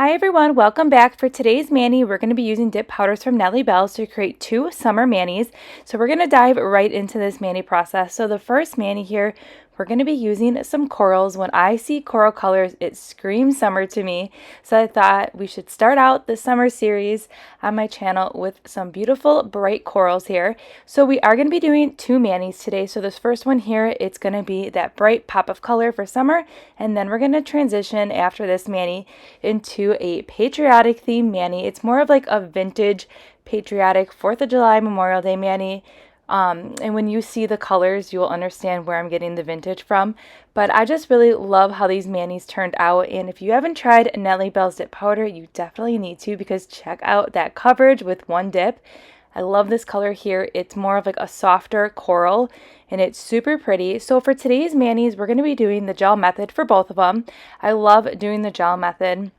Hi everyone, welcome back. For today's mani, we're going to be using dip powders from Nellie Bellle to create 2 summer manis. So we're going to dive right into this mani process. So the first mani here, we're going to be using some corals. When I see coral colors, it screams summer to me. So I thought we should start out the summer series on my channel with some beautiful bright corals here. So we are going to be doing 2 manis today. So this first one here, it's going to be that bright pop of color for summer. And then we're going to transition after this mani into a patriotic theme mani. It's more of like a vintage patriotic 4th of July Memorial Day mani. And when you see the colors, you will understand where I'm getting the vintage from. But I just really love how these manis turned out. And if you haven't tried Nellie Belle's dip powder, you definitely need to, because check out that coverage with one dip. I love this color here. It's more of like a softer coral and it's super pretty. So for today's manis, we're going to be doing the gel method for both of them. I love doing the gel method,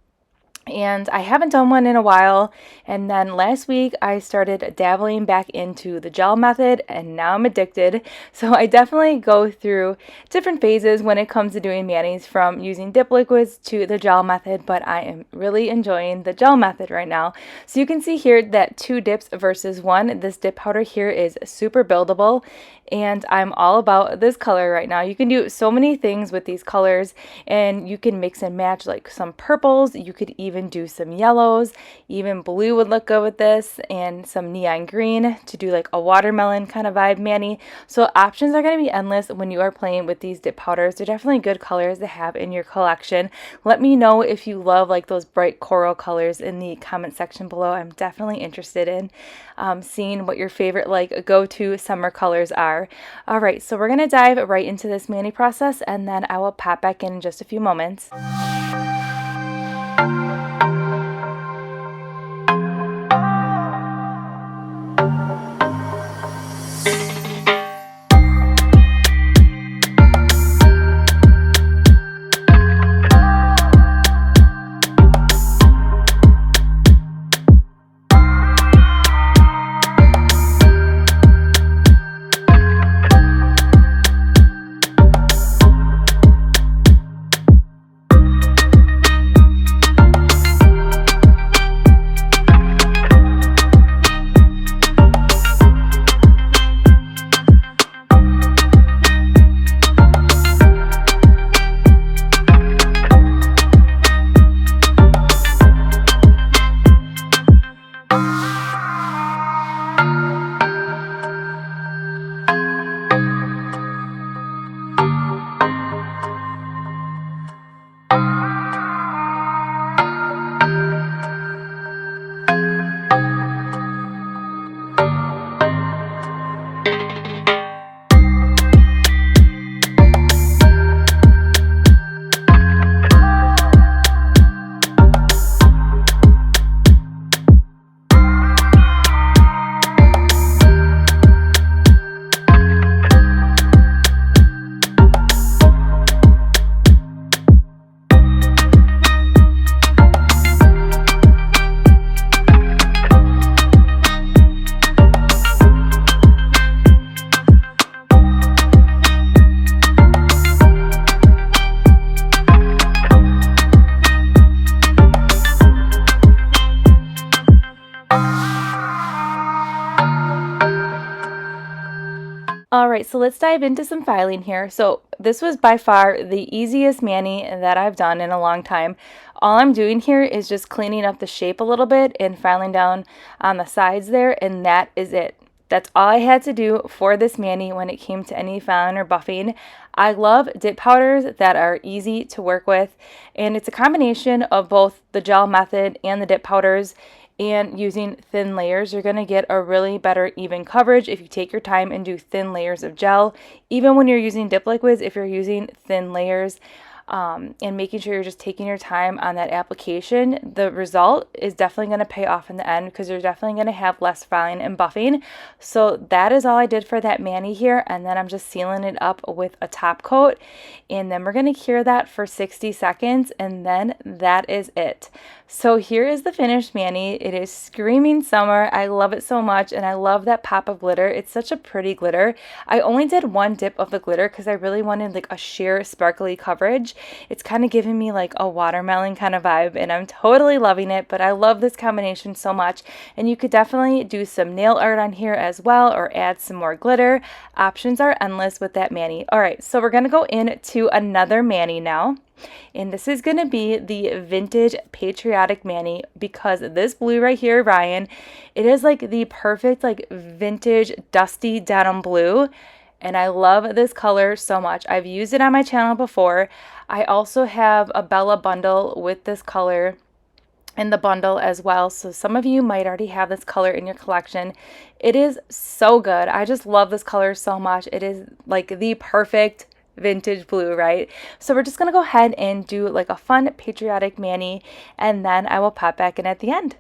and I haven't done one in a while. And then last week I started dabbling back into the gel method, and now I'm addicted. So I definitely go through different phases when it comes to doing manis, from using dip liquids to the gel method, but I am really enjoying the gel method right now. So you can see here that 2 dips versus 1. This dip powder here is super buildable, and I'm all about this color right now. You can do so many things with these colors, and you can mix and match like some purples. You could even do some yellows. Even blue would look good with this, and some neon green to do like a watermelon kind of vibe mani. So options are going to be endless when you are playing with these dip powders. They're definitely good colors to have in your collection. Let me know if you love like those bright coral colors in the comment section below. I'm definitely interested in seeing what your favorite like go-to summer colors are. All right, so we're going to dive right into this mani process, and then I will pop back in just a few moments. All right, so let's dive into some filing here. So this was by far the easiest mani that I've done in a long time. All I'm doing here is just cleaning up the shape a little bit and filing down on the sides there, and that is it. That's all I had to do for this mani when it came to any filing or buffing. I love dip powders that are easy to work with, and it's a combination of both the gel method and the dip powders. And using thin layers, you're going to get a really better even coverage if you take your time and do thin layers of gel. Even when you're using dip liquids, if you're using thin layers, and making sure you're just taking your time on that application, the result is definitely going to pay off in the end, because you're definitely going to have less filing and buffing. So that is all I did for that mani here, and then I'm just sealing it up with a top coat, and then we're going to cure that for 60 seconds, and then that is it. So here is the finished mani. It is screaming summer. I love it so much, and I love that pop of glitter. It's such a pretty glitter. I only did one dip of the glitter because I really wanted like a sheer sparkly coverage. It's kind of giving me like a watermelon kind of vibe, and I'm totally loving it, but I love this combination so much. And you could definitely do some nail art on here as well, or add some more glitter. Options are endless with that mani. All right, so we're going to go into another mani now. And this is going to be the Vintage Patriotic Mani, because this blue right here, Ryan, it is like the perfect like vintage dusty denim blue. And I love this color so much. I've used it on my channel before. I also have a Bella bundle with this color in the bundle as well. So some of you might already have this color in your collection. It is so good. I just love this color so much. It is like the perfect vintage blue, right? So we're just gonna go ahead and do like a fun patriotic mani, and then I will pop back in at the end.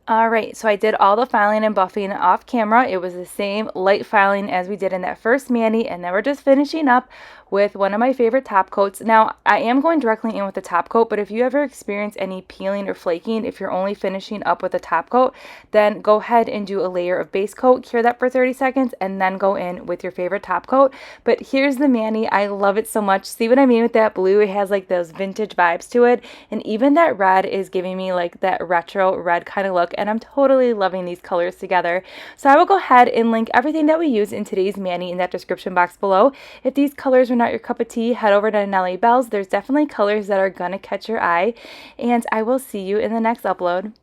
Alright, so I did all the filing and buffing off camera. It was the same light filing as we did in that first mani, and then we're just finishing up with one of my favorite top coats. Now, I am going directly in with the top coat, but if you ever experience any peeling or flaking, if you're only finishing up with a top coat, then go ahead and do a layer of base coat, cure that for 30 seconds, and then go in with your favorite top coat. But here's the mani. I love it so much. See what I mean with that blue? It has like those vintage vibes to it, and even that red is giving me like that retro red kind of look, and I'm totally loving these colors together. So I will go ahead and link everything that we use in today's mani in that description box below. If these colors are not your cup of tea, head over to Nellie Belle's. There's definitely colors that are gonna catch your eye, and I will see you in the next upload.